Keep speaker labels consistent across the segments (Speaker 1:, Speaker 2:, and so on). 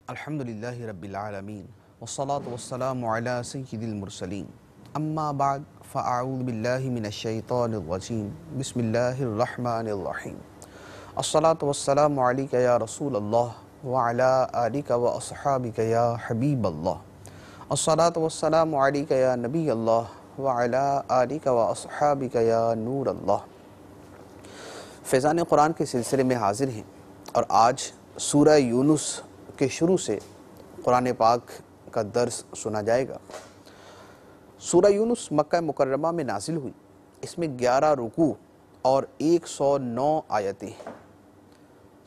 Speaker 1: الحمدللہ رب العالمین والصلاة والسلام علی سید المرسلین اما بعد فاعوذ باللہ من الشیطان الرجیم بسم اللہ الرحمن الرحیم الصلاة والسلام علیک یا رسول اللہ وعلی آلک و اصحابک یا حبیب اللہ الصلاة والسلام علیک یا نبی اللہ وعلی آلک و اصحابک یا نور اللہ۔ فیضان قرآن کے سلسلے میں حاضر ہیں اور آج سورہ یونس کے شروع سے قرآن پاک کا درس سنا جائے گا۔ سورہ یونس مکہ مکرمہ میں نازل ہوئی، اس میں 11 رکوع اور 109 آیتیں ہیں۔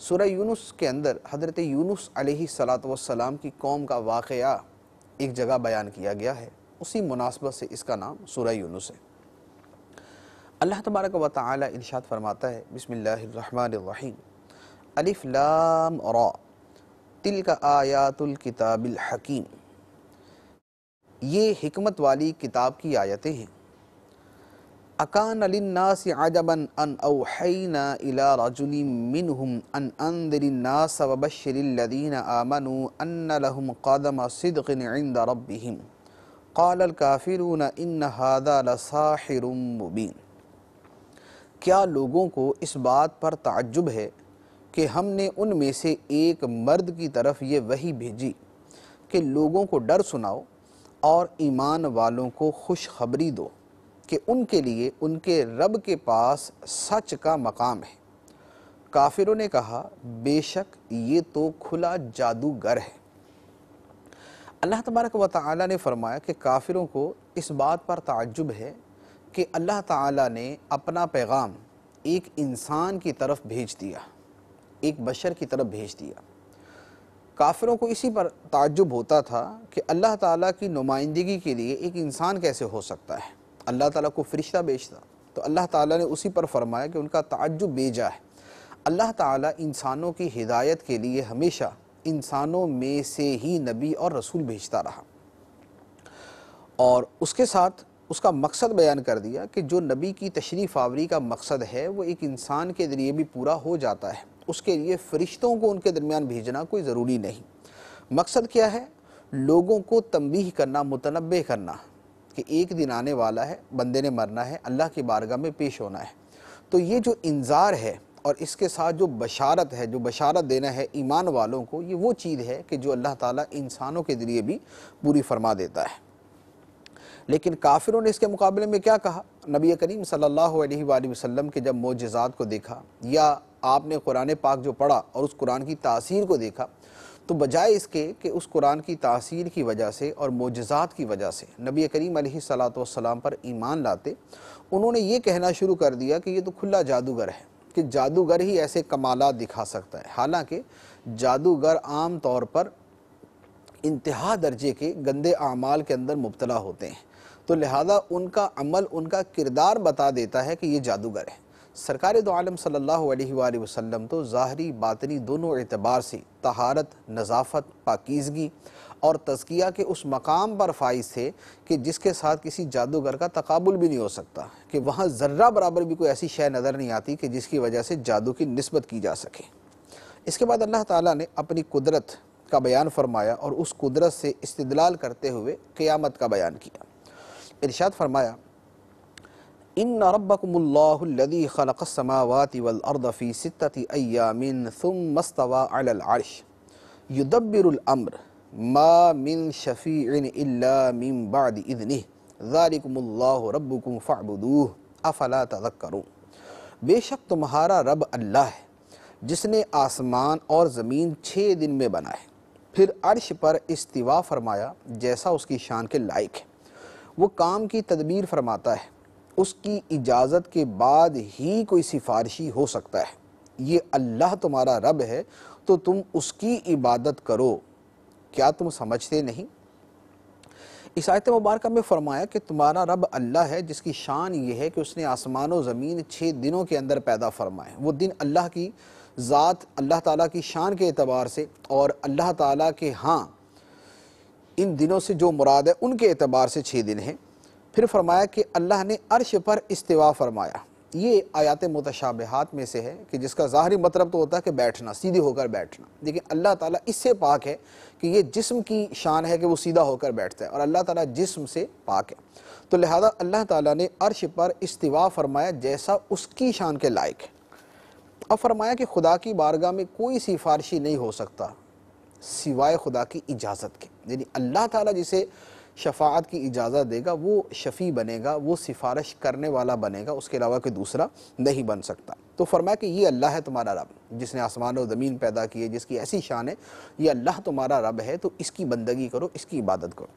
Speaker 1: سورہ یونس کے اندر حضرت یونس علیہ السلام کی قوم کا واقعہ ایک جگہ بیان کیا گیا ہے، اسی مناسبت سے اس کا نام سورہ یونس ہے۔ اللہ تبارک و تعالی ارشاد فرماتا ہے بسم اللہ الرحمن الرحیم الف لام را تلک آیات الکتاب الحکیم، یہ حکمت والی کتاب کی آیتیں ہیں۔ اکان للناس عجبا ان اوحینا الی رجل منہم ان انذر الناس وبشر الذین آمنوا ان لهم قدم صدق عند ربهم قال الکافرون ان هذا لساحر مبین۔ کیا لوگوں کو اس بات پر تعجب ہے کہ ہم نے ان میں سے ایک مرد کی طرف یہ وحی بھیجی کہ لوگوں کو ڈر سناؤ اور ایمان والوں کو خوشخبری دو کہ ان کے لیے ان کے رب کے پاس سچ کا مقام ہے۔ کافروں نے کہا بے شک یہ تو کھلا جادوگر ہے۔ اللہ تبارک و تعالی نے فرمایا کہ کافروں کو اس بات پر تعجب ہے کہ اللہ تعالی نے اپنا پیغام ایک انسان کی طرف بھیج دیا، ایک بشر کی طرف بھیج دیا۔ کافروں کو اسی پر تعجب ہوتا تھا کہ اللہ تعالیٰ کی نمائندگی کے لیے ایک انسان کیسے ہو سکتا ہے، اللہ تعالیٰ کو فرشتہ بھیجتا۔ تو اللہ تعالیٰ نے اسی پر فرمایا کہ ان کا تعجب بیجا ہے۔ اللہ تعالیٰ انسانوں کی ہدایت کے لیے ہمیشہ انسانوں میں سے ہی نبی اور رسول بھیجتا رہا، اور اس کے ساتھ اس کا مقصد بیان کر دیا کہ جو نبی کی تشریف آوری کا مقصد ہے وہ ایک انسان کے ذریعے بھی پورا ہو جاتا ہے، اس کے لیے فرشتوں کو ان کے درمیان بھیجنا کوئی ضروری نہیں۔ مقصد کیا ہے؟ لوگوں کو تنبیہ کرنا، متنبہ کرنا کہ ایک دن آنے والا ہے، بندے نے مرنا ہے، اللہ کی بارگاہ میں پیش ہونا ہے۔ تو یہ جو انذار ہے اور اس کے ساتھ جو بشارت ہے، جو بشارت دینا ہے ایمان والوں کو، یہ وہ چیز ہے کہ جو اللہ تعالیٰ انسانوں کے ذریعے بھی پوری فرما دیتا ہے۔ لیکن کافروں نے اس کے مقابلے میں کیا کہا؟ نبی کریم صلی اللہ علیہ وآلہ وسلم کے جب معجزات کو دیکھا یا آپ نے قرآن پاک جو پڑھا اور اس قرآن کی تاثیر کو دیکھا، تو بجائے اس کے کہ اس قرآن کی تاثیر کی وجہ سے اور معجزات کی وجہ سے نبی کریم علیہ السلام پر ایمان لاتے، انہوں نے یہ کہنا شروع کر دیا کہ یہ تو کھلا جادوگر ہے، کہ جادوگر ہی ایسے کمالات دکھا سکتا ہے۔ حالانکہ جادوگر عام طور پر انتہا درجے کے گندے اعمال کے اندر مبتلا ہوتے ہیں، تو لہذا ان کا عمل، ان کا کردار بتا دیتا ہے کہ یہ جادوگر ہے۔ سرکار دو عالم صلی اللہ علیہ وآلہ وسلم تو ظاہری باطنی دونوں اعتبار سے طہارت، نظافت، پاکیزگی اور تزکیہ کے اس مقام پر فائز تھے کہ جس کے ساتھ کسی جادوگر کا تقابل بھی نہیں ہو سکتا، کہ وہاں ذرہ برابر بھی کوئی ایسی شے نظر نہیں آتی کہ جس کی وجہ سے جادو کی نسبت کی جا سکے۔ اس کے بعد اللہ تعالیٰ نے اپنی قدرت کا بیان فرمایا اور اس قدرت سے استدلال کرتے ہوئے قیامت کا بیان کیا۔ ارشاد فرمایا ان ربکم اللہ الذی خلق السماوات والارض فی 6 ایام ثم استوى علی العرش یدبر الامر ما من شفیع الا من بعد اذنہ ذالکم اللہ ربکم فاعبدوہ افلا تذکرون۔ بے شک تمہارا رب اللہ ہے جس نے آسمان اور زمین 6 دن میں بنائے، پھر عرش پر استوا فرمایا جیسا اس کی شان کے لائق ہے۔ وہ کام کی تدبیر فرماتا ہے، اس کی اجازت کے بعد ہی کوئی سفارشی ہو سکتا ہے۔ یہ اللہ تمہارا رب ہے تو تم اس کی عبادت کرو، کیا تم سمجھتے نہیں؟ اس آیت مبارکہ میں فرمایا کہ تمہارا رب اللہ ہے جس کی شان یہ ہے کہ اس نے آسمان و زمین 6 دنوں کے اندر پیدا فرمائے۔ وہ دن اللہ کی ذات، اللہ تعالیٰ کی شان کے اعتبار سے اور اللہ تعالیٰ کے ہاں ان دنوں سے جو مراد ہے ان کے اعتبار سے 6 دن ہیں۔ پھر فرمایا کہ اللہ نے عرش پر استوا فرمایا، یہ آیات متشابہات میں سے ہے کہ جس کا ظاہری مطلب تو ہوتا ہے کہ بیٹھنا، سیدھی ہو کر بیٹھنا، لیکن اللہ تعالیٰ اس سے پاک ہے کہ یہ جسم کی شان ہے کہ وہ سیدھا ہو کر بیٹھتا ہے، اور اللہ تعالیٰ جسم سے پاک ہے، تو لہذا اللہ تعالیٰ نے عرش پر استوا فرمایا جیسا اس کی شان کے لائق ہے۔ اب فرمایا کہ خدا کی بارگاہ میں کوئی سفارشی نہیں ہو سکتا سوائے خدا کی اجازت کے، یعنی اللہ تعالیٰ جسے شفاعت کی اجازت دے گا وہ شفیع بنے گا، وہ سفارش کرنے والا بنے گا، اس کے علاوہ کوئی دوسرا نہیں بن سکتا۔ تو فرمایا کہ یہ اللہ ہے تمہارا رب جس نے آسمان و زمین پیدا کیے، جس کی ایسی شان ہے، یہ اللہ تمہارا رب ہے، تو اس کی بندگی کرو، اس کی عبادت کرو۔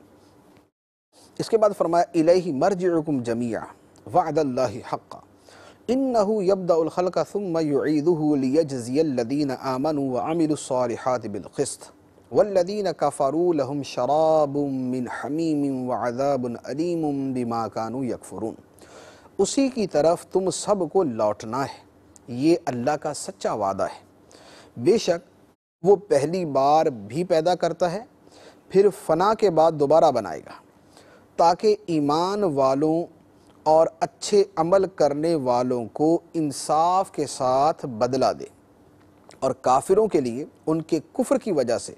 Speaker 1: اس کے بعد فرمایا الیہ مرجعکم جمیعا وعد اللہ حقا انہ یبدأ الخلق ثم یعیدہ لیجزی الذین آمنوا وعملوا الصالحات بالقسط والذین کفروا لهم شراب من حمیم وعذاب علیم بما کانوا یکفرون۔ اسی کی طرف تم سب کو لوٹنا ہے، یہ اللہ کا سچا وعدہ ہے، بے شک وہ پہلی بار بھی پیدا کرتا ہے پھر فنا کے بعد دوبارہ بنائے گا، تاکہ ایمان والوں اور اچھے عمل کرنے والوں کو انصاف کے ساتھ بدلہ دے، اور کافروں کے لیے ان کے کفر کی وجہ سے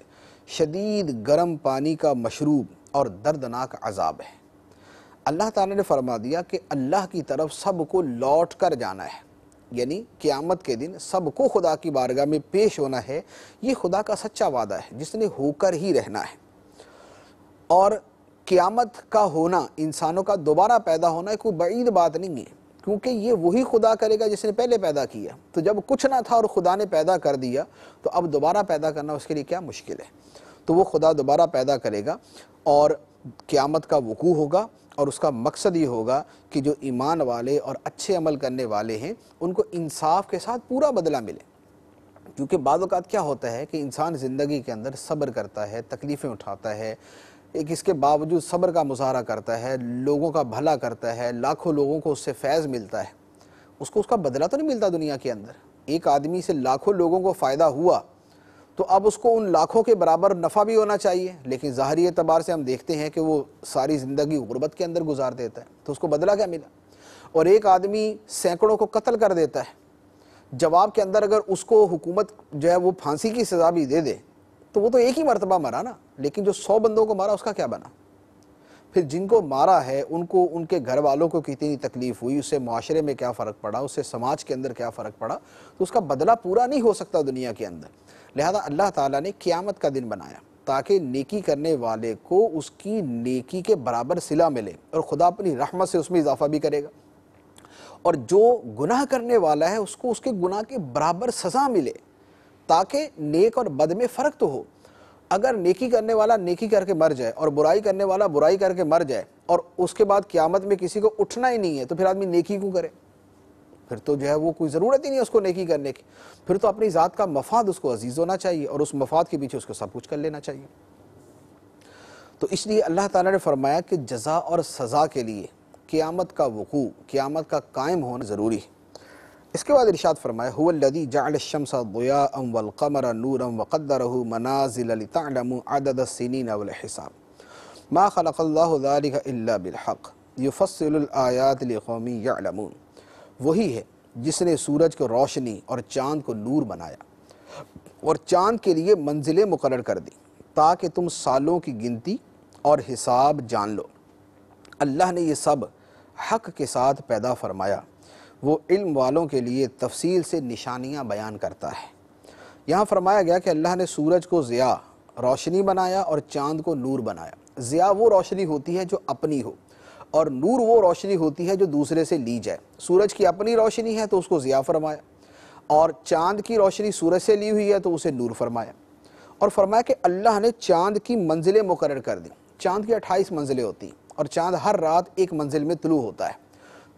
Speaker 1: شدید گرم پانی کا مشروب اور دردناک عذاب ہے۔ اللہ تعالیٰ نے فرما دیا کہ اللہ کی طرف سب کو لوٹ کر جانا ہے، یعنی قیامت کے دن سب کو خدا کی بارگاہ میں پیش ہونا ہے، یہ خدا کا سچا وعدہ ہے جس نے ہو کر ہی رہنا ہے۔ اور قیامت کا ہونا، انسانوں کا دوبارہ پیدا ہونا کوئی بعید بات نہیں ہے، کیونکہ یہ وہی خدا کرے گا جس نے پہلے پیدا کیا، تو جب کچھ نہ تھا اور خدا نے پیدا کر دیا تو اب دوبارہ پیدا کرنا اس کے لیے کیا مشکل ہے، تو وہ خدا دوبارہ پیدا کرے گا اور قیامت کا وقوع ہوگا، اور اس کا مقصد یہ ہوگا کہ جو ایمان والے اور اچھے عمل کرنے والے ہیں ان کو انصاف کے ساتھ پورا بدلہ ملے۔ کیونکہ بعض اوقات کیا ہوتا ہے کہ انسان زندگی کے اندر صبر کرتا ہے، تکلیفیں اٹھاتا ہے، ایک اس کے باوجود صبر کا مظاہرہ کرتا ہے، لوگوں کا بھلا کرتا ہے، لاکھوں لوگوں کو اس سے فیض ملتا ہے، اس کو اس کا بدلہ تو نہیں ملتا دنیا کے اندر۔ ایک آدمی سے لاکھوں لوگوں کو فائدہ ہوا تو اب اس کو ان لاکھوں کے برابر نفع بھی ہونا چاہیے، لیکن ظاہری اعتبار سے ہم دیکھتے ہیں کہ وہ ساری زندگی غربت کے اندر گزار دیتا ہے، تو اس کو بدلہ کیا ملا؟ اور ایک آدمی سینکڑوں کو قتل کر دیتا ہے، جواب کے اندر اگر اس کو حکومت جو ہے وہ پھانسی کی سزا بھی دے دے تو وہ تو ایک ہی مرتبہ مرا نا، لیکن جو 100 بندوں کو مارا اس کا کیا بنا؟ پھر جن کو مارا ہے ان کو، ان کے گھر والوں کو کتنی تکلیف ہوئی، اس سے معاشرے میں کیا فرق پڑا، اس سے سماج کے اندر کیا فرق پڑا، تو اس کا بدلہ پورا نہیں ہو سکتا دنیا کے اندر۔ لہذا اللہ تعالیٰ نے قیامت کا دن بنایا تاکہ نیکی کرنے والے کو اس کی نیکی کے برابر صلہ ملے، اور خدا اپنی رحمت سے اس میں اضافہ بھی کرے گا، اور جو گناہ کرنے والا ہے اس کو اس کے گناہ کے برابر سزا ملے، تاکہ نیک اور بد میں فرق تو ہو۔ اگر نیکی کرنے والا نیکی کر کے مر جائے اور برائی کرنے والا برائی کر کے مر جائے اور اس کے بعد قیامت میں کسی کو اٹھنا ہی نہیں ہے، تو پھر آدمی نیکی کیوں کرے؟ پھر تو جو ہے وہ کوئی ضرورت ہی نہیں ہے اس کو نیکی کرنے کی، پھر تو اپنی ذات کا مفاد اس کو عزیز ہونا چاہیے اور اس مفاد کے پیچھے اس کو سب کچھ کر لینا چاہیے۔ تو اس لیے اللہ تعالیٰ نے فرمایا کہ جزا اور سزا کے لیے قیامت کا وقوع، قیامت کا قائم ہونا ضروری ہے۔ اس کے بعد ارشاد فرمایا هو الذی جعل الشمس ضیاء والقمر نورا وقدره منازل لتعلموا عدد السنین والحساب ما خلق اللہ ذلك الا بالحق یفصل الآیات لقوم یعلمون۔ وہی ہے جس نے سورج کو روشنی اور چاند کو نور بنایا اور چاند کے لیے منزلیں مقرر کر دی تاکہ تم سالوں کی گنتی اور حساب جان لو۔ اللہ نے یہ سب حق کے ساتھ پیدا فرمایا، وہ علم والوں کے لیے تفصیل سے نشانیاں بیان کرتا ہے۔ یہاں فرمایا گیا کہ اللہ نے سورج کو ضیاء روشنی بنایا اور چاند کو نور بنایا۔ ضیاء وہ روشنی ہوتی ہے جو اپنی ہو، اور نور وہ روشنی ہوتی ہے جو دوسرے سے لی جائے۔ سورج کی اپنی روشنی ہے تو اس کو ضیاء فرمایا، اور چاند کی روشنی سورج سے لی ہوئی ہے تو اسے نور فرمایا۔ اور فرمایا کہ اللہ نے چاند کی منزلیں مقرر کر دی۔ چاند کی 28 منزلیں ہوتی ہیں، اور چاند ہر رات ایک منزل میں طلوع ہوتا ہے۔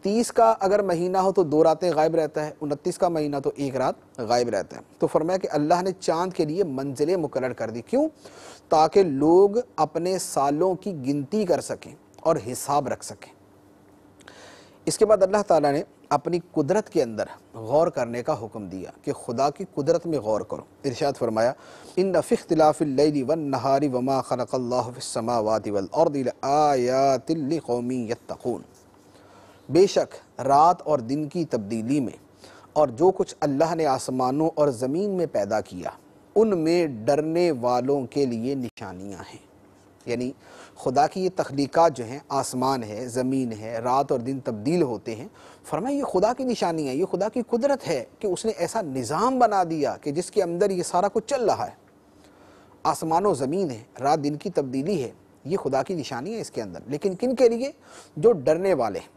Speaker 1: 30 کا اگر مہینہ ہو تو 2 راتیں غائب رہتا ہے، 29 کا مہینہ تو 1 رات غائب رہتا ہے۔ تو فرمایا کہ اللہ نے چاند کے لیے منزلیں مقرر کر دی، کیوں؟ تاکہ لوگ اپنے سالوں کی گنتی کر سکیں اور حساب رکھ سکیں۔ اس کے بعد اللہ تعالیٰ نے اپنی قدرت کے اندر غور کرنے کا حکم دیا کہ خدا کی قدرت میں غور کرو۔ ارشاد فرمایا ان فی اختلاف اللیل والنہار وما خلق اللہ فی السماوات والارض لآیات لقوم یتقون۔ بے شک رات اور دن کی تبدیلی میں اور جو کچھ اللہ نے آسمانوں اور زمین میں پیدا کیا ان میں ڈرنے والوں کے لیے نشانیاں ہیں۔ یعنی خدا کی یہ تخلیقات جو ہیں، آسمان ہے، زمین ہے، رات اور دن تبدیل ہوتے ہیں، فرمایا یہ خدا کی نشانی ہے، یہ خدا کی قدرت ہے کہ اس نے ایسا نظام بنا دیا کہ جس کے اندر یہ سارا کچھ چل رہا ہے۔ آسمان و زمین ہے، رات دن کی تبدیلی ہے، یہ خدا کی نشانی ہے اس کے اندر، لیکن کن کے لیے؟ جو ڈرنے والے ہیں،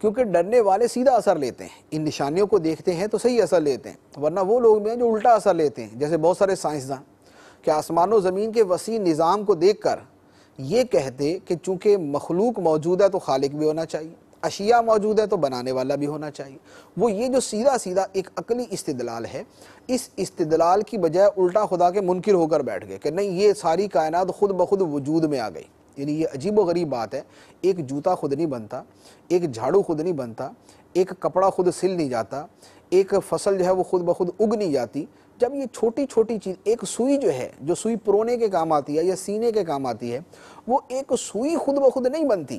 Speaker 1: کیونکہ ڈرنے والے سیدھا اثر لیتے ہیں، ان نشانیوں کو دیکھتے ہیں تو صحیح اثر لیتے ہیں، ورنہ وہ لوگ بھی ہیں جو الٹا اثر لیتے ہیں، جیسے بہت سارے سائنسداں کہ آسمان و زمین کے وسیع نظام کو دیکھ کر یہ کہتے کہ چونکہ مخلوق موجود ہے تو خالق بھی ہونا چاہیے، اشیاء موجود ہے تو بنانے والا بھی ہونا چاہیے۔ وہ یہ جو سیدھا سیدھا ایک عقلی استدلال ہے، اس استدلال کی بجائے الٹا خدا کے منکر ہو کر بیٹھ گئے کہ نہیں، یہ ساری کائنات خود بخود وجود میں آ گئی۔ یعنی یہ عجیب و غریب بات ہے، ایک جوتا خود نہیں بنتا، ایک جھاڑو خود نہیں بنتا، ایک کپڑا خود سل نہیں جاتا، ایک فصل جو ہے وہ خود بخود اگ نہیں جاتی۔ جب یہ چھوٹی چھوٹی چیز، ایک سوئی جو ہے، جو سوئی پرونے کے کام آتی ہے یا سینے کے کام آتی ہے، وہ ایک سوئی خود بخود نہیں بنتی۔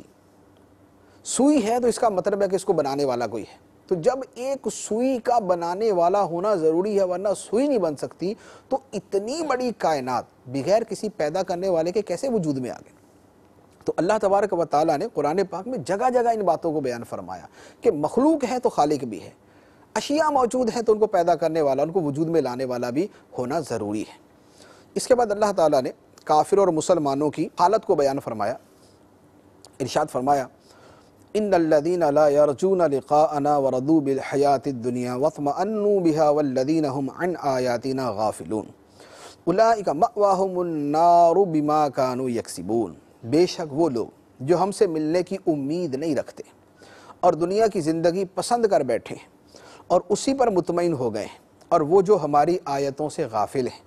Speaker 1: سوئی ہے تو اس کا مطلب ہے کہ اس کو بنانے والا کوئی ہے۔ تو جب ایک سوئی کا بنانے والا ہونا ضروری ہے ورنہ سوئی نہیں بن سکتی، تو اتنی بڑی کائنات بغیر کسی پیدا کرنے والے کے کیسے وجود میں آ گئے؟ تو اللہ تبارک و تعالیٰ نے قرآن پاک میں جگہ جگہ ان باتوں کو بیان فرمایا کہ مخلوق ہے تو خالق بھی ہے، اشیاء موجود ہیں تو ان کو پیدا کرنے والا، ان کو وجود میں لانے والا بھی ہونا ضروری ہے۔ اس کے بعد اللہ تعالیٰ نے کافر اور مسلمانوں کی حالت کو بیان فرمایا، ارشاد فرمایا ان الذين لا يرجون لقاءنا ورضوا بالحياة الدنيا واطمأنوا بها والذين هم عن آياتنا غافلون اولئك مأواهم النار بما كانوا يكسبون۔ بے شک وہ لوگ جو ہم سے ملنے کی امید نہیں رکھتے اور دنیا کی زندگی پسند کر بیٹھے اور اسی پر مطمئن ہو گئے، اور وہ جو ہماری آیتوں سے غافل ہیں،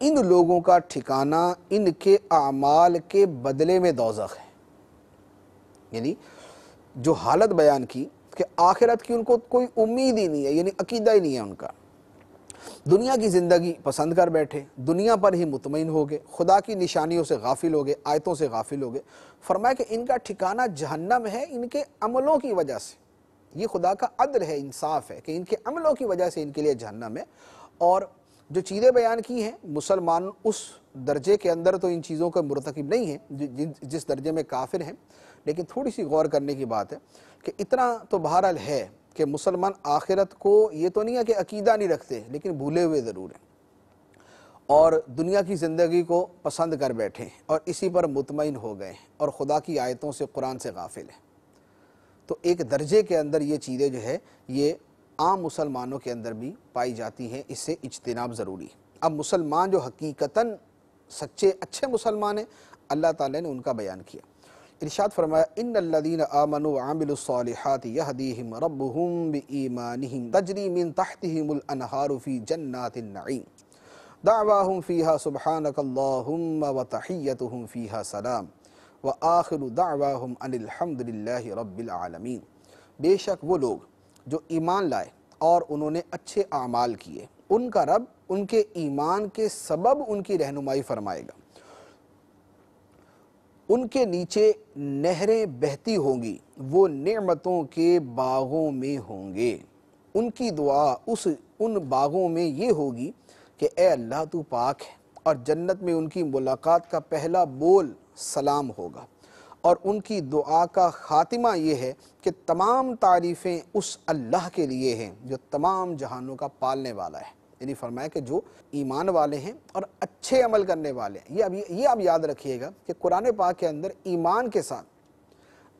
Speaker 1: ان لوگوں کا ٹھکانہ ان کے اعمال کے بدلے میں دوزخ ہے۔ یعنی جو حالت بیان کی کہ آخرت کی ان کو کوئی امید ہی نہیں ہے، یعنی عقیدہ ہی نہیں ہے ان کا، دنیا کی زندگی پسند کر بیٹھے، دنیا پر ہی مطمئن ہو گئے، خدا کی نشانیوں سے غافل ہو گئے، آیتوں سے غافل ہو گئے، فرمایا کہ ان کا ٹھکانہ جہنم ہے ان کے عملوں کی وجہ سے۔ یہ خدا کا عدل ہے، انصاف ہے کہ ان کے عملوں کی وجہ سے ان کے لیے جہنم ہے۔ اور جو چیزیں بیان کی ہیں، مسلمان اس درجے کے اندر تو ان چیزوں کا مرتکب نہیں ہیں جس درجے میں کافر ہیں، لیکن تھوڑی سی غور کرنے کی بات ہے کہ اتنا تو بہرحال ہے کہ مسلمان آخرت کو یہ تو نہیں ہے کہ عقیدہ نہیں رکھتے، لیکن بھولے ہوئے ضرور ہیں اور دنیا کی زندگی کو پسند کر بیٹھے ہیں اور اسی پر مطمئن ہو گئے ہیں اور خدا کی آیتوں سے، قرآن سے غافل ہیں۔ تو ایک درجے کے اندر یہ چیزیں جو ہے یہ عام مسلمانوں کے اندر بھی پائی جاتی ہیں، اس سے اجتناب ضروری ہے۔ اب مسلمان جو حقیقتاً سچے اچھے مسلمان ہیں، اللہ تعالیٰ نے ان کا بیان کیا، ارشاد فرمایا ان الذین آمنوا وعملوا الصالحات یہدیہم ربہم بایمانہم تجری من تحتہم الانہار فی جنات النعیم دعواہم فیہا سبحانک اللہم وتحیتہم فیہا سلام وآخر دعواہم ان الحمد للہ رب العالمین۔ بے شک وہ لوگ جو ایمان لائے اور انہوں نے اچھے اعمال کیے، ان کا رب ان کے ایمان کے سبب ان کی رہنمائی فرمائے گا، ان کے نیچے نہریں بہتی ہوں گی، وہ نعمتوں کے باغوں میں ہوں گے۔ ان کی دعا ان باغوں میں یہ ہوگی کہ اے اللہ تو پاک ہے، اور جنت میں ان کی ملاقات کا پہلا بول سلام ہوگا، اور ان کی دعا کا خاتمہ یہ ہے کہ تمام تعریفیں اس اللہ کے لیے ہیں جو تمام جہانوں کا پالنے والا ہے۔ یعنی فرمایا کہ جو ایمان والے ہیں اور اچھے عمل کرنے والے ہیں، یہ اب یاد رکھیے گا کہ قرآن پاک کے اندر ایمان کے ساتھ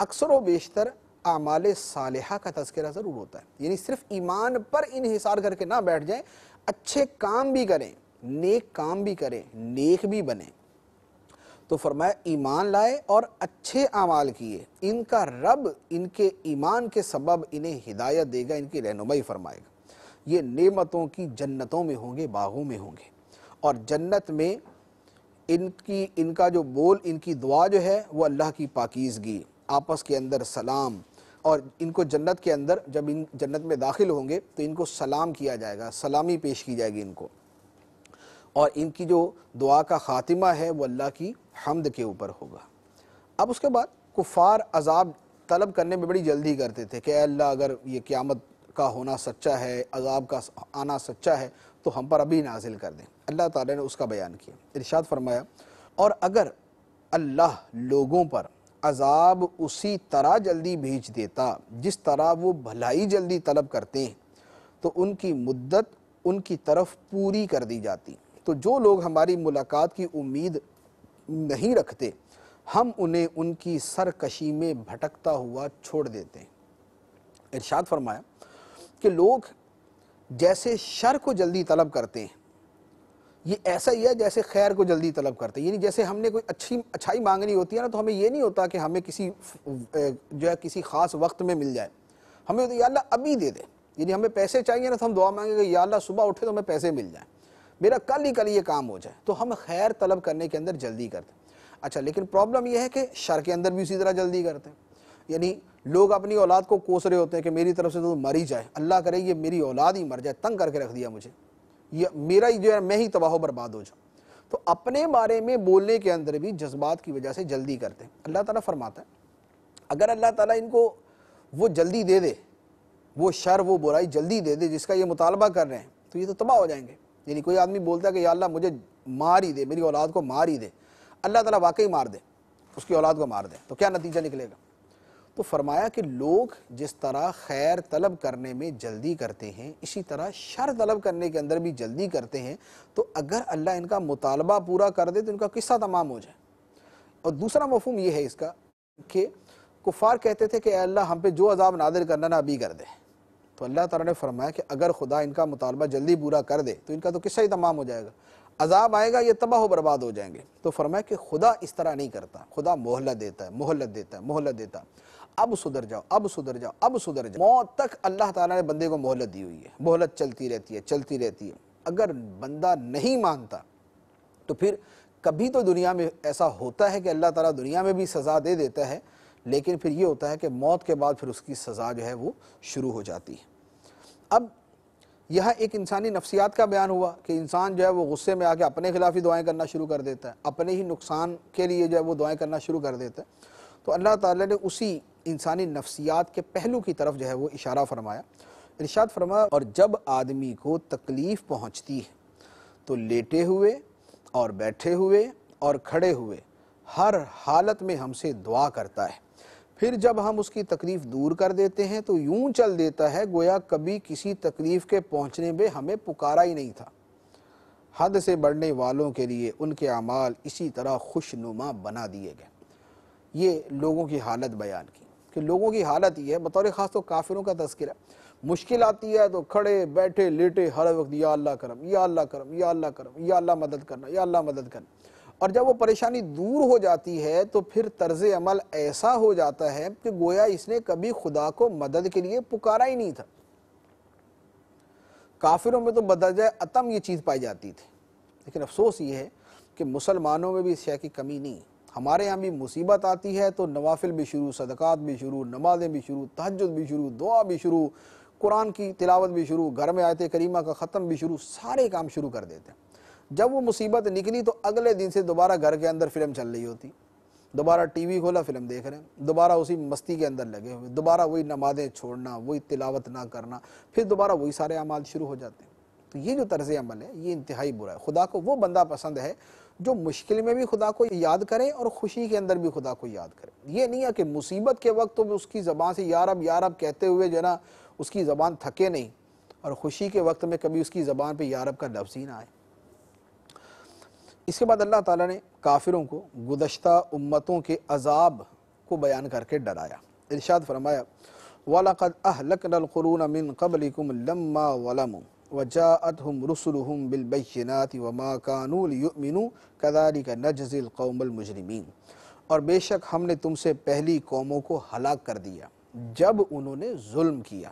Speaker 1: اکثر و بیشتر اعمال صالحہ کا تذکرہ ضرور ہوتا ہے۔ یعنی صرف ایمان پر انحصار کر کے نہ بیٹھ جائیں، اچھے کام بھی کریں، نیک کام بھی کریں، نیک بھی بنیں۔ تو فرمایا ایمان لائے اور اچھے اعمال کیے، ان کا رب ان کے ایمان کے سبب انہیں ہدایت دے گا، ان کی رہنمائی فرمائے گا، یہ نعمتوں کی جنتوں میں ہوں گے، باغوں میں ہوں گے، اور جنت میں ان کا جو بول، ان کی دعا جو ہے وہ اللہ کی پاکیزگی، آپس کے اندر سلام، اور ان کو جنت کے اندر جب ان جنت میں داخل ہوں گے تو ان کو سلام کیا جائے گا، سلامی پیش کی جائے گی ان کو، اور ان کی جو دعا کا خاتمہ ہے وہ اللہ کی حمد کے اوپر ہوگا۔ اب اس کے بعد کفار عذاب طلب کرنے میں بڑی جلدی کرتے تھے کہ اے اللہ اگر یہ قیامت کا ہونا سچا ہے، عذاب کا آنا سچا ہے تو ہم پر ابھی نازل کر دیں۔ اللہ تعالیٰ نے اس کا بیان کیا، ارشاد فرمایا اور اگر اللہ لوگوں پر عذاب اسی طرح جلدی بھیج دیتا جس طرح وہ بھلائی جلدی طلب کرتے ہیں تو ان کی مدت ان کی طرف پوری کر دی جاتی۔ تو جو لوگ ہماری ملاقات کی امید نہیں رکھتے ہم انہیں ان کی سرکشی میں بھٹکتا ہوا چھوڑ دیتے ہیں۔ ارشاد فرمایا کہ لوگ جیسے شر کو جلدی طلب کرتے ہیں یہ ایسا ہی ہے جیسے خیر کو جلدی طلب کرتے ہیں، یعنی جیسے ہم نے کوئی اچھائی مانگنی ہوتی ہے نا تو ہمیں یہ نہیں ہوتا کہ ہمیں کسی خاص وقت میں مل جائے، ہمیں ہوتا ہے یا اللہ ابھی دے دے، یعنی ہمیں پیسے چاہیے نا تو ہم دعا مانگیں گے یا اللہ صبح اٹھے تو ہمیں پیسے مل جائیں، میرا کل ہی یہ کام ہو جائے، تو ہم خیر طلب کرنے کے اندر جلدی کرتے ہیں۔ اچھا لیکن پرابلم یہ ہے کہ شر کے اندر بھی اسی طرح جلدی کرتے ہیں، یعنی لوگ اپنی اولاد کو کوس رہے ہوتے ہیں کہ میری طرف سے تو مر ہی جائے، اللہ کرے یہ میری اولاد ہی مر جائے، تنگ کر کے رکھ دیا مجھے، یہ میرا ہی جو ہے میں ہی تباہ و برباد ہو جاؤں۔ تو اپنے بارے میں بولنے کے اندر بھی جذبات کی وجہ سے جلدی کرتے ہیں۔ اللہ تعالیٰ فرماتا ہے اگر اللہ تعالیٰ ان کو وہ جلدی دے دے، وہ شر وہ برائی جلدی دے دے جس کا یہ مطالبہ کر رہے ہیں تو یہ تو تباہ ہو جائیں گے۔ یعنی کوئی آدمی بولتا ہے کہ یا اللہ مجھے مار ہی دے، میری اولاد کو مار ہی دے، اللہ تعالیٰ واقعی مار دے، اس کی اولاد کو مار دے تو کیا نتیجہ نکلے گا؟ تو فرمایا کہ لوگ جس طرح خیر طلب کرنے میں جلدی کرتے ہیں اسی طرح شر طلب کرنے کے اندر بھی جلدی کرتے ہیں، تو اگر اللہ ان کا مطالبہ پورا کر دے تو ان کا قصہ تمام ہو جائے۔ اور دوسرا مفہوم یہ ہے اس کا کہ کفار کہتے تھے کہ اے اللہ ہم پہ جو عذاب نازل کرنا نا ابھی کر دے، تو اللہ تعالیٰ نے فرمایا کہ اگر خدا ان کا مطالبہ جلدی پورا کر دے تو ان کا تو قصہ ہی تمام ہو جائے گا، عذاب آئے گا یہ تباہ و برباد ہو جائیں گے۔ تو فرمایا کہ خدا اس طرح نہیں کرتا، خدا مہلت دیتا ہے، مہلت دیتا ہے، مہلت دیتا ہے، اب سدھر جاؤ، اب سدھر جاؤ، اب سدھر جاؤ، موت تک اللہ تعالیٰ نے بندے کو مہلت دی ہوئی ہے، مہلت چلتی رہتی ہے، چلتی رہتی ہے۔ اگر بندہ نہیں مانتا تو پھر کبھی تو دنیا میں ایسا ہوتا ہے کہ اللہ تعالیٰ دنیا میں بھی سزا دے دیتا ہے، لیکن پھر یہ ہوتا ہے کہ موت کے بعد پھر اس کی سزا جو ہے وہ شروع ہو جاتی ہے۔ اب یہاں ایک انسانی نفسیات کا بیان ہوا کہ انسان جو ہے وہ غصے میں آ کے اپنے خلاف ہی دعائیں کرنا شروع کر دیتا ہے، اپنے ہی نقصان کے لیے جو ہے وہ دعائیں کرنا شروع کر دیتا ہے۔ تو اللہ تعالیٰ نے اسی انسانی نفسیات کے پہلو کی طرف جو ہے وہ اشارہ فرمایا، ارشاد فرمایا اور جب آدمی کو تکلیف پہنچتی ہے تو لیٹے ہوئے اور بیٹھے ہوئے اور کھڑے ہوئے ہر حالت میں ہم سے دعا کرتا ہے، پھر جب ہم اس کی تکلیف دور کر دیتے ہیں تو یوں چل دیتا ہے گویا کبھی کسی تکلیف کے پہنچنے میں ہمیں پکارا ہی نہیں تھا۔ حد سے بڑھنے والوں کے لیے ان کے اعمال اسی طرح خوشنما بنا دیے گئے۔ یہ لوگوں کی حالت بیان کی کہ لوگوں کی حالت یہ ہے، بطور خاص تو کافروں کا تذکرہ، مشکل آتی ہے تو کھڑے بیٹھے لیٹے ہر وقت یا اللہ کرم، یا اللہ کرم، یا اللہ کرم، یا اللہ مدد کرنا، یا اللہ مدد کرنا، اور جب وہ پریشانی دور ہو جاتی ہے تو پھر طرز عمل ایسا ہو جاتا ہے کہ گویا اس نے کبھی خدا کو مدد کے لیے پکارا ہی نہیں تھا۔ کافروں میں تو بدرجہ اتم یہ چیز پائی جاتی تھی، لیکن افسوس یہ ہے کہ مسلمانوں میں بھی اس شے کی کمی نہیں۔ ہمارے یہاں بھی مصیبت آتی ہے تو نوافل بھی شروع، صدقات بھی شروع، نمازیں بھی شروع، تہجد بھی شروع، دعا بھی شروع، قرآن کی تلاوت بھی شروع، گھر میں آیت کریمہ کا ختم بھی شروع، سارے کام شروع کر دیتے ہیں۔ جب وہ مصیبت نکلی تو اگلے دن سے دوبارہ گھر کے اندر فلم چل رہی ہوتی، دوبارہ ٹی وی کھولا فلم دیکھ رہے ہیں، دوبارہ اسی مستی کے اندر لگے ہوئے، دوبارہ وہی نمازیں چھوڑنا، وہی تلاوت نہ کرنا، پھر دوبارہ وہی سارے اعمال شروع ہو جاتے ہیں۔ تو یہ جو طرز عمل ہے یہ انتہائی برا ہے۔ خدا کو وہ بندہ پسند ہے جو مشکل میں بھی خدا کو یاد کرے اور خوشی کے اندر بھی خدا کو یاد کرے۔ یہ نہیں ہے کہ مصیبت کے وقت تو اس کی زبان سے یا رب کہتے ہوئے جو ہے نا اس کی زبان تھکے نہیں، اور خوشی کے وقت میں کبھی اس کی زبان پہ یا رب کا لفظ ہی نہ آئے۔ اس کے بعد اللہ تعالیٰ نے کافروں کو گزشتہ امتوں کے عذاب کو بیان کر کے ڈرایا۔ ارشاد فرمایا وَلَقَدْ أَهْلَكْنَا الْقُرُونَ مِنْ قَبْلِكُمْ لَمَّا ظَلَمُوا وَجَاءَتْهُمْ رُسُلُهُمْ بِالْبَيِّنَاتِ وَمَا كَانُوا لِيُؤْمِنُوا كَذَلِكَ نَجْزِي الْقَوْمَ الْمُجْرِمِينَ، اور بے شک ہم نے تم سے پہلی قوموں کو ہلاک کر دیا جب انہوں نے ظلم کیا،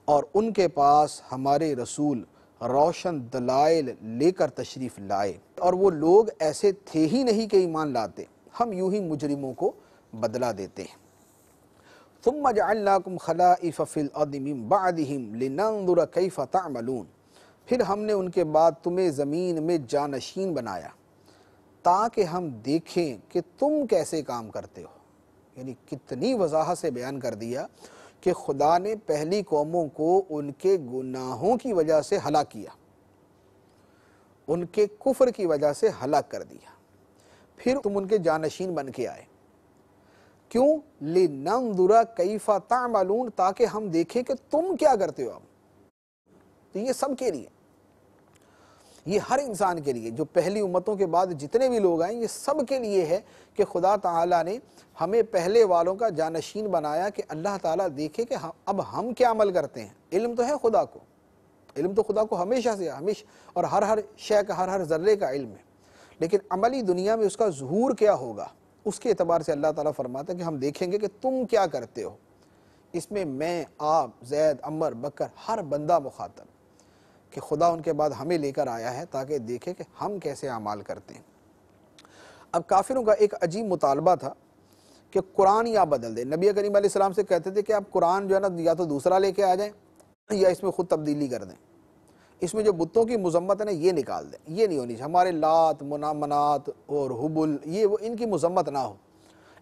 Speaker 1: اور ان کے پاس ہمارے رسول روشن دلائل لے کر تشریف لائے اور وہ لوگ ایسے تھے ہی نہیں کہ ایمان لاتے، ہم یوں ہی مجرموں کو بدلہ دیتے ہیں۔ ثم جعلناکم خلائف فی الارض من بعدہم لننظر کیف تعملون، پھر ہم نے ان کے بعد تمہیں زمین میں جانشین بنایا تاکہ ہم دیکھیں کہ تم کیسے کام کرتے ہو۔ یعنی کتنی وضاحت سے بیان کر دیا کہ خدا نے پہلی قوموں کو ان کے گناہوں کی وجہ سے ہلاک کیا، ان کے کفر کی وجہ سے ہلاک کر دیا، پھر تم ان کے جانشین بن کے آئے۔ کیوں؟ لِنَنظُرَ كَيْفَ تَعْمَلُونَ، تاکہ ہم دیکھیں کہ تم کیا کرتے ہو۔ اب تو یہ سب کے لیے، یہ ہر انسان کے لیے، جو پہلی امتوں کے بعد جتنے بھی لوگ آئیں، یہ سب کے لیے ہے کہ خدا تعالیٰ نے ہمیں پہلے والوں کا جانشین بنایا کہ اللہ تعالیٰ دیکھے کہ اب ہم کیا عمل کرتے ہیں۔ علم تو ہے خدا کو، علم تو خدا کو ہمیشہ سے ہمیشہ اور ہر شے کا، ہر ذرے کا علم ہے، لیکن عملی دنیا میں اس کا ظہور کیا ہوگا، اس کے اعتبار سے اللہ تعالیٰ فرماتا ہے کہ ہم دیکھیں گے کہ تم کیا کرتے ہو۔ اس میں میں، آپ، زید، عمر، بکر، ہر بندہ مخاطب، کہ خدا ان کے بعد ہمیں لے کر آیا ہے تاکہ دیکھے کہ ہم کیسے اعمال کرتے ہیں۔ اب کافروں کا ایک عجیب مطالبہ تھا کہ قرآن یا بدل دیں۔ نبی کریم علیہ السلام سے کہتے تھے کہ آپ قرآن جو ہے نا یا تو دوسرا لے کے آ جائیں یا اس میں خود تبدیلی کر دیں، اس میں جو بتوں کی مذمت ہے نا یہ نکال دیں، یہ نہیں ہونی چاہیے، ہمارے لات، منات اور حبل، یہ وہ ان کی مذمت نہ ہو،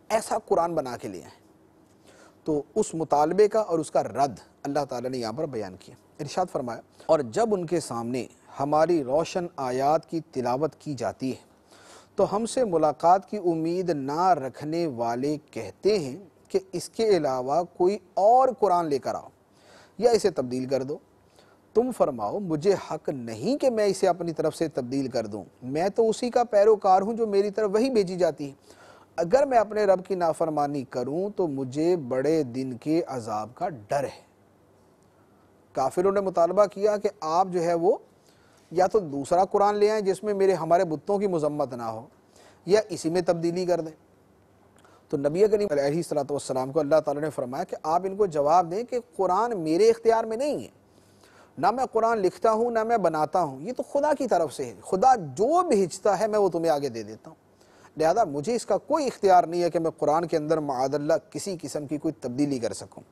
Speaker 1: ایسا قرآن بنا کے لے آئیں۔ تو اس مطالبے کا اور اس کا رد اللہ تعالیٰ نے یہاں پر بیان کیا۔ ارشاد فرمایا، اور جب ان کے سامنے ہماری روشن آیات کی تلاوت کی جاتی ہے تو ہم سے ملاقات کی امید نہ رکھنے والے کہتے ہیں کہ اس کے علاوہ کوئی اور قرآن لے کر آؤ یا اسے تبدیل کر دو۔ تم فرماؤ، مجھے حق نہیں کہ میں اسے اپنی طرف سے تبدیل کر دوں، میں تو اسی کا پیروکار ہوں جو میری طرف وہی بھیجی جاتی ہے۔ اگر میں اپنے رب کی نافرمانی کروں تو مجھے بڑے دن کے عذاب کا ڈر ہے۔ کافروں نے مطالبہ کیا کہ آپ جو ہے وہ یا تو دوسرا قرآن لے آئیں جس میں ہمارے بتوں کی مذمت نہ ہو، یا اسی میں تبدیلی کر دیں۔ تو نبی کریم علیہ السلام کو اللہ تعالیٰ نے فرمایا کہ آپ ان کو جواب دیں کہ قرآن میرے اختیار میں نہیں ہے، نہ میں قرآن لکھتا ہوں نہ میں بناتا ہوں، یہ تو خدا کی طرف سے ہے، خدا جو بھیجتا ہے میں وہ تمہیں آگے دے دیتا ہوں، لہذا مجھے اس کا کوئی اختیار نہیں ہے کہ میں قرآن کے اندر معاذ اللہ کسی قسم کی کوئی تبدیلی کر سکوں۔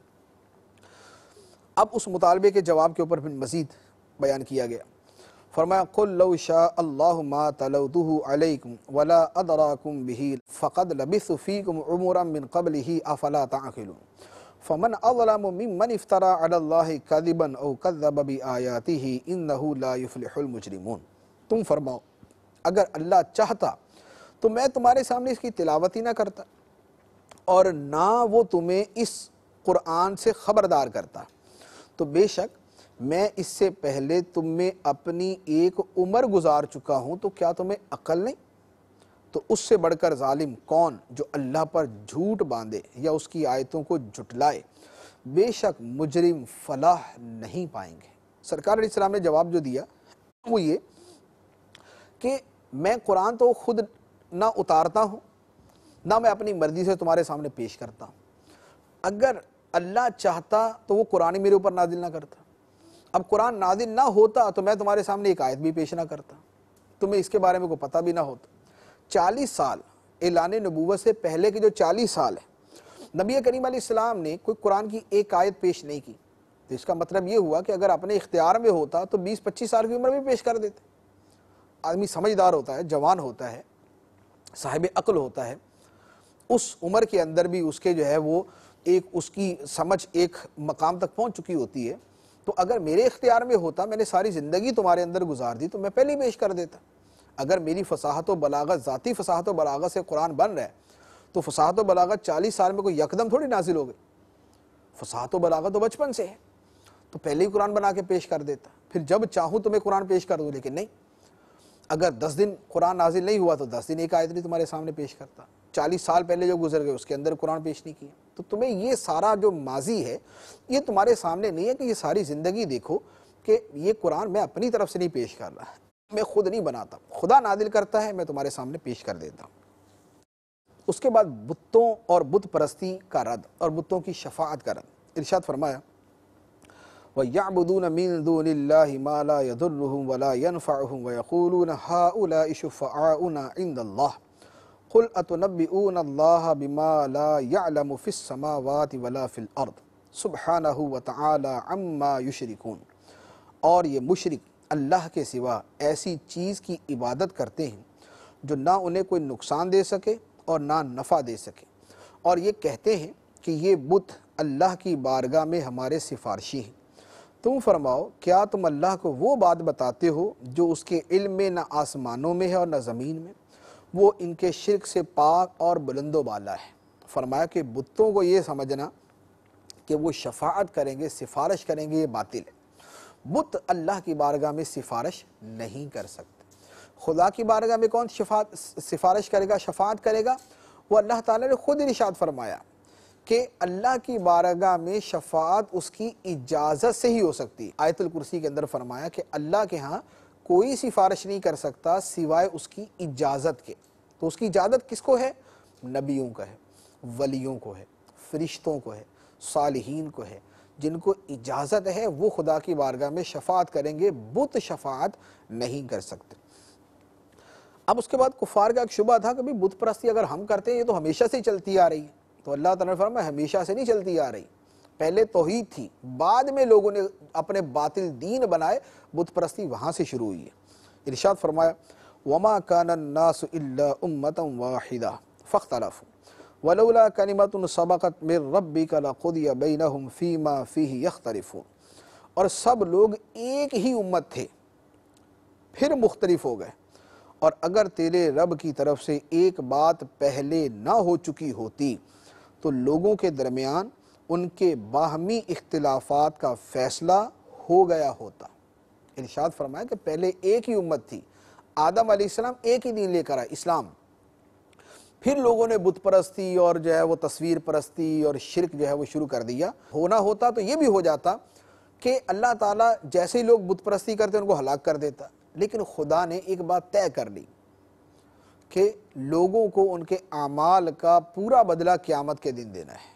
Speaker 1: اب اس مطالبے کے جواب کے اوپر پھر مزید بیان کیا گیا، فرمایا قل لو شاء اللہ ما تلوتہ علیکم ولا ادراکم بہ فقد لبثت فیکم عمرا من قبلہ افلا تعقلون فمن اظلم ممن افترى علی اللہ کذبا او کذب بآیاتہ انہ لا یفلح المجرمون۔ تم فرماؤ، اگر اللہ چاہتا تو میں تمہارے سامنے اس کی تلاوت ہی نہ کرتا اور نہ وہ تمہیں اس قرآن سے خبردار کرتا، تو بے شک میں اس سے پہلے تم میں اپنی ایک عمر گزار چکا ہوں، تو کیا تمہیں عقل نہیں؟ تو اس سے بڑھ کر ظالم کون جو اللہ پر جھوٹ باندھے یا اس کی آیتوں کو جھٹلائے، بے شک مجرم فلاح نہیں پائیں گے۔ سرکار علیہ السلام نے جواب جو دیا وہ یہ کہ میں قرآن تو خود نہ اتارتا ہوں نہ میں اپنی مرضی سے تمہارے سامنے پیش کرتا ہوں، اگر اللہ چاہتا تو وہ قرآن میرے اوپر نازل نہ کرتا، اب قرآن نازل نہ ہوتا تو میں تمہارے سامنے ایک آیت بھی پیش نہ کرتا، تمہیں اس کے بارے میں کوئی پتہ بھی نہ ہوتا۔ 40 سال اعلان نبوت سے پہلے کے جو 40 سال ہیں، نبی کریم علیہ السلام نے کوئی قرآن کی ایک آیت پیش نہیں کی، تو اس کا مطلب یہ ہوا کہ اگر اپنے اختیار میں ہوتا تو 20-25 سال کی عمر میں پیش کر دیتے۔ آدمی سمجھدار ہوتا ہے، جوان ہوتا ہے، صاحب عقل ہوتا ہے، اس عمر کے اندر بھی اس کے جو ہے وہ ایک اس کی سمجھ ایک مقام تک پہنچ چکی ہوتی ہے، تو اگر میرے اختیار میں ہوتا، میں نے ساری زندگی تمہارے اندر گزار دی، تو میں پہلے ہی پیش کر دیتا۔ اگر میری فصاحت و بلاغت، ذاتی فصاحت و بلاغت سے قرآن بن رہا ہے تو فصاحت و بلاغت 40 سال میں کوئی یکدم تھوڑی نازل ہو گئی، فصاحت و بلاغت تو بچپن سے ہے، تو پہلے ہی قرآن بنا کے پیش کر دیتا، پھر جب چاہوں تمہیں قرآن پیش کر دوں، لیکن نہیں، اگر 10 دن قرآن نازل نہیں ہوا تو 10 دن ایک آیت نہیں تمہارے سامنے پیش کرتا، 40 سال پہلے جو گزر گئے اس کے اندر قرآن پیش نہیں کیا۔ تو تمہیں یہ سارا جو ماضی ہے یہ تمہارے سامنے نہیں ہے کہ یہ ساری زندگی دیکھو کہ یہ قرآن میں اپنی طرف سے نہیں پیش کر رہا، میں خود نہیں بناتا، خدا نازل کرتا ہے، میں تمہارے سامنے پیش کر دیتا ہوں۔ اس کے بعد بتوں اور بت پرستی کا رد اور بتوں کی شفاعت کا رد، ارشاد فرمایا وَيَعْبُدُونَ مِن دُونِ اللَّهِ مَا لَا يَضُرُّهُمْ وَلَا يَنْفَعُهُمْ وَيَقُولُونَ هَؤُلَاءِ شُفَعَاؤُنَا عِندَ اللَّهِ قُلْ أَتُنَبِّئُونَ اللَّهَ بِمَا لَا يَعْلَمُ فِي السَّمَاوَاتِ وَلَا فِي الْأَرْضِ سُبْحَانَهُ وَتَعَالَى عَمَّا يُشْرِكُونَ۔ اور یہ مشرک اللہ کے سوا ایسی چیز کی عبادت کرتے ہیں جو نہ انہیں کوئی نقصان دے سکے اور نہ نفع دے سکے، اور یہ کہتے ہیں کہ یہ بت اللہ کی بارگاہ میں ہمارے سفارشی ہیں۔ تم فرماؤ کیا تم اللہ کو وہ بات بتاتے ہو جو اس کے علم میں نہ آسمانوں میں ہے اور نہ زمین میں؟ وہ ان کے شرک سے پاک اور بلند و بالا ہے۔ فرمایا کہ بتوں کو یہ سمجھنا کہ وہ شفاعت کریں گے، سفارش کریں گے، یہ باطل ہے۔ بت اللہ کی بارگاہ میں سفارش نہیں کر سکتے۔ خدا کی بارگاہ میں کون سفارش کرے گا، شفاعت کرے گا؟ وہ اللہ تعالیٰ نے خود ارشاد فرمایا کہ اللہ کی بارگاہ میں شفاعت اس کی اجازت سے ہی ہو سکتی۔ آیت الکرسی کے اندر فرمایا کہ اللہ کے ہاں کوئی سفارش نہیں کر سکتا سوائے اس کی اجازت کے۔ تو اس کی اجازت کس کو ہے؟ نبیوں کا ہے، ولیوں کو ہے، فرشتوں کو ہے، صالحین کو ہے۔ جن کو اجازت ہے وہ خدا کی بارگاہ میں شفاعت کریں گے، بت شفاعت نہیں کر سکتے۔ اب اس کے بعد کفار کا ایک شبہ تھا کہ بھی بت پرستی اگر ہم کرتے ہیں یہ تو ہمیشہ سے چلتی آ رہی ہے۔ تو اللہ تعالیٰ نے فرمایا ہمیشہ سے نہیں چلتی آ رہی، پہلے توحید تھی، بعد میں لوگوں نے اپنے باطل دین بنائے، بت پرستی وہاں سے شروع ہوئی ہے۔ ارشاد فرمایا وَمَا كَانَ النَّاسُ إِلَّا أُمَّةً وَاحِدَةً فَاخْتَلَفُوا وَلَوْلَا كَلِمَةٌ سَبَقَتْ مِن رَّبِّكَ لَقُضِيَ بَيْنَهُمْ فِيمَا فِيهِ يَخْتَلِفُونَ۔ اور سب لوگ ایک ہی امت تھے، پھر مختلف ہو گئے، اور اگر تیرے رب کی طرف سے ایک بات پہلے نہ ہو چکی ہوتی تو لوگوں کے درمیان ان کے باہمی اختلافات کا فیصلہ ہو گیا ہوتا۔ ارشاد فرمایا کہ پہلے ایک ہی امت تھی، آدم علیہ السلام ایک ہی دین لے کر آئے، اسلام۔ پھر لوگوں نے بت پرستی اور جو ہے وہ تصویر پرستی اور شرک جو ہے وہ شروع کر دیا۔ ہونا ہوتا تو یہ بھی ہو جاتا کہ اللہ تعالیٰ جیسے ہی لوگ بت پرستی کرتے ان کو ہلاک کر دیتا، لیکن خدا نے ایک بات طے کر لی کہ لوگوں کو ان کے اعمال کا پورا بدلہ قیامت کے دن دینا ہے،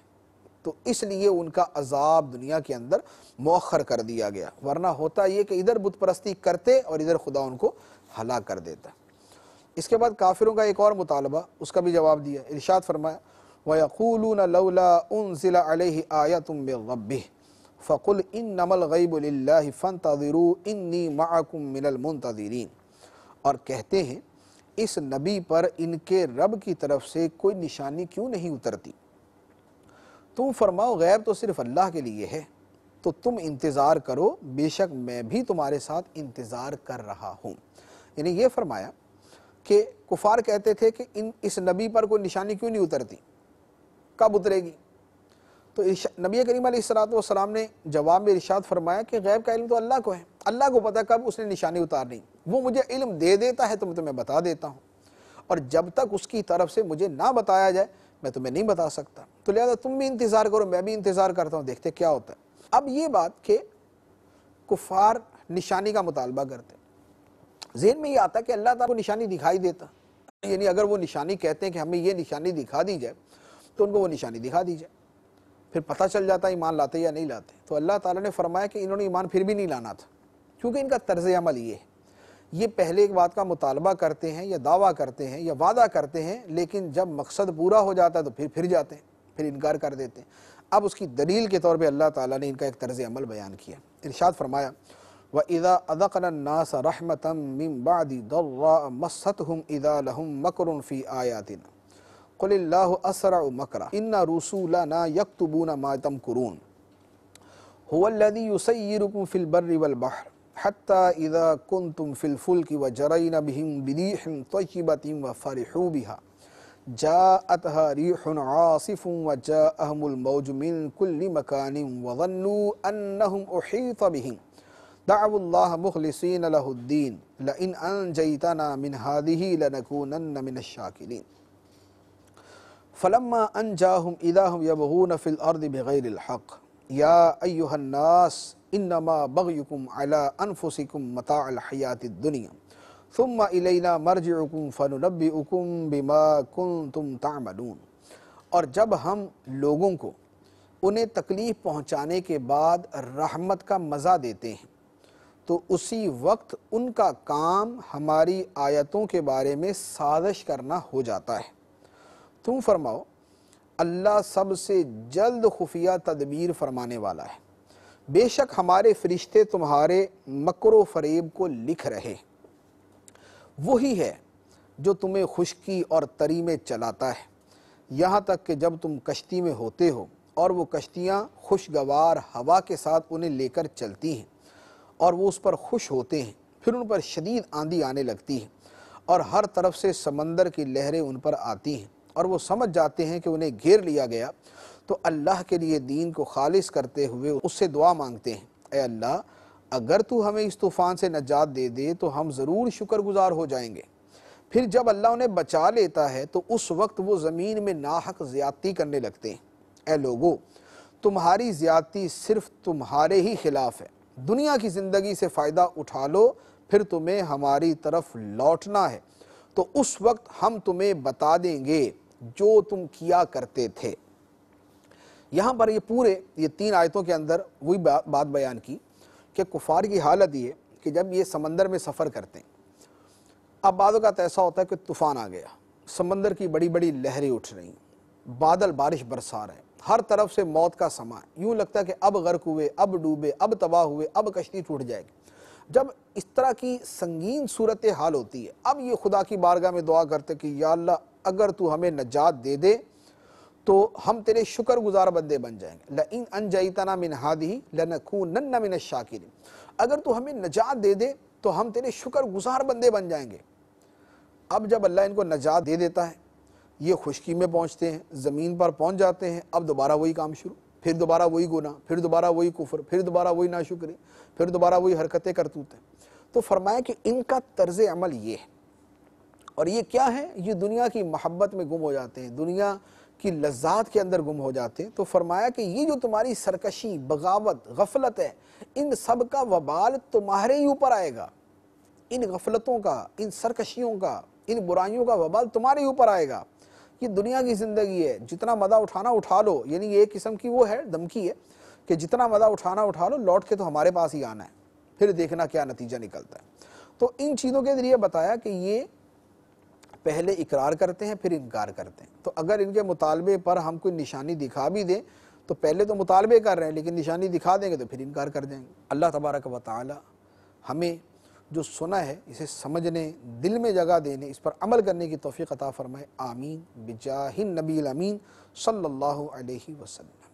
Speaker 1: تو اس لیے ان کا عذاب دنیا کے اندر مؤخر کر دیا گیا، ورنہ ہوتا یہ کہ ادھر بت پرستی کرتے اور ادھر خدا ان کو ہلاک کر دیتا۔ اس کے بعد کافروں کا ایک اور مطالبہ، اس کا بھی جواب دیا۔ ارشاد فرمایا وَيَقُولُونَ لَوْلَا أُنزِلَ عَلَيْهِ آيَةٌ مِّن رَّبِّهِ فَقُلْ إِنَّمَا الْغَيْبُ لِلَّهِ فَانتَظِرُوا إِنِّي مَعَكُم مِّنَ الْمُنتَظِرِينَ۔ اور کہتے ہیں اس نبی پر ان کے رب کی طرف سے کوئی نشانی کیوں نہیں اترتی؟ تم فرماؤ غیب تو صرف اللہ کے لیے ہے، تو تم انتظار کرو، بے شک میں بھی تمہارے ساتھ انتظار کر رہا ہوں۔ یعنی یہ فرمایا کہ کفار کہتے تھے کہ اس نبی پر کوئی نشانی کیوں نہیں اترتی، کب اترے گی؟ تو نبی کریم علیہ السلام نے جواب میں ارشاد فرمایا کہ غیب کا علم تو اللہ کو ہے، اللہ کو پتہ کب اس نے نشانی اتارنی، وہ مجھے علم دے دیتا ہے تو میں تمہیں بتا دیتا ہوں، اور جب تک اس کی طرف سے مجھے نہ بتایا جائے میں تمہیں نہیں بتا سکتا، تو لہذا تم بھی انتظار کرو، میں بھی انتظار کرتا ہوں، دیکھتے کیا ہوتا ہے۔ اب یہ بات کہ کفار نشانی کا مطالبہ کرتے، ذہن میں یہ آتا کہ اللہ تعالیٰ کو نشانی دکھائی دیتا، یعنی اگر وہ نشانی کہتے ہیں کہ ہمیں یہ نشانی دکھا دی جائے تو ان کو وہ نشانی دکھا دی جائے، پھر پتہ چل جاتا ایمان لاتے یا نہیں لاتے۔ تو اللہ تعالیٰ نے فرمایا کہ انہوں نے ایمان پھر بھی نہیں لانا تھا، کیونکہ ان کا طرز عمل یہ ہے، یہ پہلے ایک بات کا مطالبہ کرتے ہیں یا دعویٰ کرتے ہیں یا وعدہ کرتے ہیں، لیکن جب مقصد پورا ہو جاتا ہے تو پھر جاتے ہیں، پھر انکار کر دیتے ہیں۔ اب اس کی دلیل کے طور پہ اللہ تعالیٰ نے ان کا ایک طرز عمل بیان کیا۔ ارشاد فرمایا وَإِذَا أَذَقْنَا النَّاسَ رَحْمَةً مِّن بَعْدِ ضَرَّاءٍ مَّسَّتْهُمْ إِذَا لَهُم مَّكْرٌ فِي آيَاتِنَا قُلِ اللَّهُ أَسْرَعُ مَكْرًا إِنَّ رُسُولَنَا يَكْتُبُونَ مَا تَمْكُرُونَ هُوَ الَّذِي يُسَيِّرُكُم فِي الْبَرِّ وَالْبَحْرِ حَتَّى إِذَا كُنتُمْ فِي الْفُلْكِ وَجَرَيْنَ بِهِم بِرِيحٍ طَيِّبَةٍ وَفَرِحُوا بِهَا جَاءَتْهَا رِيحٌ عَاصِفٌ وَجَاءَهُمُ الْمَوْجُ مِن كُلِّ مَكَانٍ وَظَنُّوا أَنَّهُمْ أُحِيطَ بِهِمْ دعوا الله مخلصين له الدين لئن أنجيتنا من هذه لنكونن من الشاكرين فلما أنجاهم إذا هم يبغون في الأرض بغير الحق يا أيها الناس إنما بغيكم على أنفسكم متاع الحياة الدنيا ثم إلينا مرجعكم فننبئكم بما كنتم تعملون۔ اور جب ہم لوگوں کو انہیں تکلیف پہنچانے کے بعد رحمت کا مزہ دیتے ہیں تو اسی وقت ان کا کام ہماری آیتوں کے بارے میں سازش کرنا ہو جاتا ہے۔ تم فرماؤ اللہ سب سے جلد خفیہ تدبیر فرمانے والا ہے، بے شک ہمارے فرشتے تمہارے مکر و فریب کو لکھ رہے، وہی ہے جو تمہیں خشکی اور تری میں چلاتا ہے یہاں تک کہ جب تم کشتی میں ہوتے ہو اور وہ کشتیاں خوشگوار ہوا کے ساتھ انہیں لے کر چلتی ہیں اور وہ اس پر خوش ہوتے ہیں، پھر ان پر شدید آندھی آنے لگتی ہے اور ہر طرف سے سمندر کی لہریں ان پر آتی ہیں اور وہ سمجھ جاتے ہیں کہ انہیں گھیر لیا گیا، تو اللہ کے لیے دین کو خالص کرتے ہوئے اس سے دعا مانگتے ہیں، اے اللہ اگر تو ہمیں اس طوفان سے نجات دے دے تو ہم ضرور شکر گزار ہو جائیں گے۔ پھر جب اللہ انہیں بچا لیتا ہے تو اس وقت وہ زمین میں ناحق زیادتی کرنے لگتے ہیں۔ اے لوگو، تمہاری زیادتی صرف تمہارے ہی خلاف ہے، دنیا کی زندگی سے فائدہ اٹھا لو، پھر تمہیں ہماری طرف لوٹنا ہے تو اس وقت ہم تمہیں بتا دیں گے جو تم کیا کرتے تھے۔ یہاں پر یہ 3 آیتوں کے اندر وہی بات بیان کی کہ کفار کی حالت یہ کہ جب یہ سمندر میں سفر کرتے ہیں، اب بعض اوقات ایسا ہوتا ہے کہ طوفان آ گیا، سمندر کی بڑی بڑی لہریں اٹھ رہی ہیں، بادل بارش برسا رہے ہیں، ہر طرف سے موت کا سما ہے، یوں لگتا ہے کہ اب غرق ہوئے، اب ڈوبے، اب تباہ ہوئے، اب کشتی ٹوٹ جائے گی۔ جب اس طرح کی سنگین صورتحال ہوتی ہے، اب یہ خدا کی بارگاہ میں دعا کرتے کہ یا اللہ اگر تو ہمیں نجات دے دے تو ہم تیرے شکر گزار بندے بن جائیں گے، لَإِنْ أَنْجَيْتَنَا مِنْ هَٰذِهِ لَنَكُونَنَّ مِنَ الشَّاكِرِينَ، اگر تو ہمیں نجات دے دے تو ہم تیرے شکر گزار بندے بن جائیں گے۔ اب جب اللہ ان کو نجات دے دیتا ہے، یہ خشکی میں پہنچتے ہیں، زمین پر پہنچ جاتے ہیں، اب دوبارہ وہی کام شروع، پھر دوبارہ وہی گناہ، پھر دوبارہ وہی کفر، پھر دوبارہ وہی ناشکری، پھر دوبارہ وہی حرکتیں کرتوتے ہیں۔ تو فرمایا کہ ان کا طرز عمل یہ ہے، اور یہ کیا ہے؟ یہ دنیا کی محبت میں گم ہو جاتے ہیں، دنیا کی لذات کے اندر گم ہو جاتے ہیں۔ تو فرمایا کہ یہ جو تمہاری سرکشی، بغاوت، غفلت ہے، ان سب کا وبال تمہارے ہی اوپر آئے گا، ان غفلتوں کا، ان سرکشیوں کا، ان برائیوں کا وبال تمہارے ہی اوپر آئے گا۔ یہ دنیا کی زندگی ہے، جتنا مزہ اٹھانا اٹھا لو، یعنی یہ ایک قسم کی وہ ہے دھمکی ہے کہ جتنا مزہ اٹھانا اٹھا لو، لوٹ کے تو ہمارے پاس ہی آنا ہے، پھر دیکھنا کیا نتیجہ نکلتا ہے۔ تو ان چیزوں کے ذریعے بتایا کہ یہ پہلے اقرار کرتے ہیں پھر انکار کرتے ہیں، تو اگر ان کے مطالبے پر ہم کوئی نشانی دکھا بھی دیں تو پہلے تو مطالبے کر رہے ہیں لیکن نشانی دکھا دیں گے تو پھر انکار کر جائیں گے۔ اللہ تبارک و تعالی ہمیں جو سنا ہے اسے سمجھنے، دل میں جگہ دینے، اس پر عمل کرنے کی توفیق عطا فرمائے، آمین بجاہ النبی الامین صلی اللہ علیہ وسلم۔